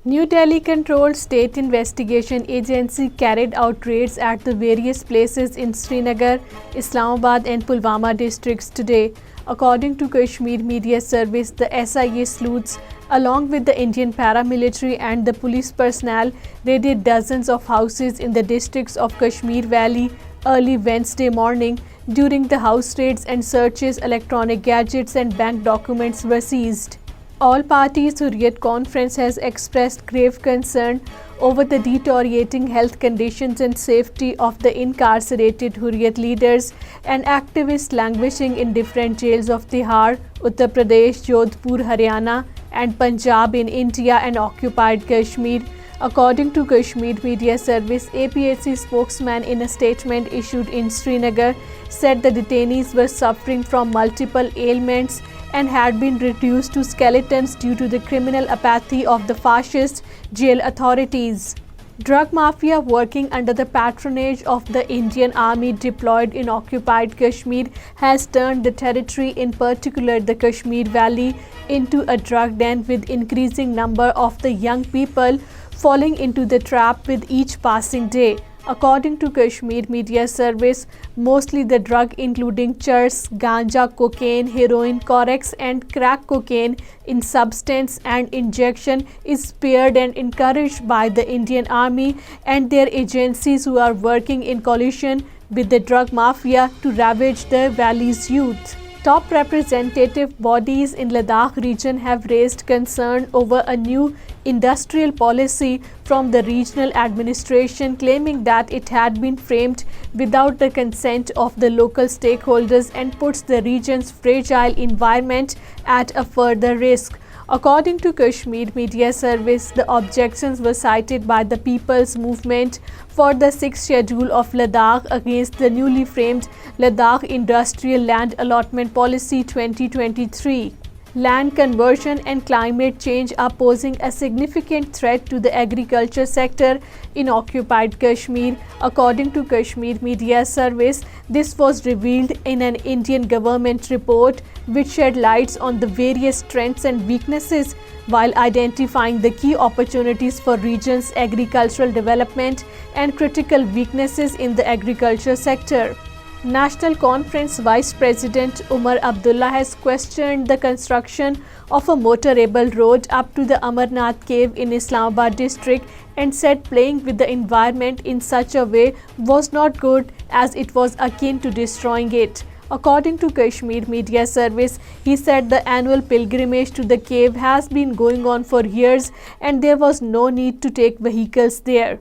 New Delhi-controlled state investigation agency carried out raids at the various places in Srinagar, Islamabad and Pulwama districts today. According to Kashmir Media Service, the SIA sleuths, along with the Indian paramilitary and the police personnel, raided dozens of houses in the districts of Kashmir Valley early Wednesday morning. During the house raids and searches, electronic gadgets and bank documents were seized. All parties Hurriyat Conference has expressed grave concern over the deteriorating health conditions and safety of the incarcerated Hurriyat leaders and activists languishing in different jails of Tihar, Uttar Pradesh, Jodhpur, Haryana and Punjab in India and occupied Kashmir. According to Kashmir Media Service, APHC spokesman in a statement issued in Srinagar said the detainees were suffering from multiple ailments and had been reduced to skeletons due to the criminal apathy of the fascist jail authorities. Drug mafia working under the patronage of the Indian Army deployed in occupied Kashmir has turned the territory, in particular the Kashmir Valley, into a drug den, with increasing number of the young people falling into the trap with each passing day. According to Kashmir Media Service, mostly the drug including churs, ganja, cocaine, heroin, corex and crack cocaine in substance and injection is spared and encouraged by the Indian Army and their agencies who are working in coalition with the drug mafia to ravage the valley's youth. Top representative bodies in Ladakh region have raised concern over a new industrial policy from the regional administration, claiming that it had been framed without the consent of the local stakeholders and puts the region's fragile environment at a further risk. According to Kashmir Media Service, the objections were cited by the People's Movement for the 6th schedule of Ladakh against the newly framed Ladakh Industrial Land Allotment Policy 2023. Land conversion and climate change are posing a significant threat to the agriculture sector in occupied Kashmir. According to Kashmir Media Service, this was revealed in an Indian government report which shed lights on the various strengths and weaknesses while identifying the key opportunities for region's agricultural development and critical weaknesses in the agriculture sector. National Conference Vice President Umar Abdullah has questioned the construction of a motorable road up to the Amarnath cave in Islamabad district and said playing with the environment in such a way was not good as it was akin to destroying it. According to Kashmir Media Service, he said the annual pilgrimage to the cave has been going on for years and there was no need to take vehicles there.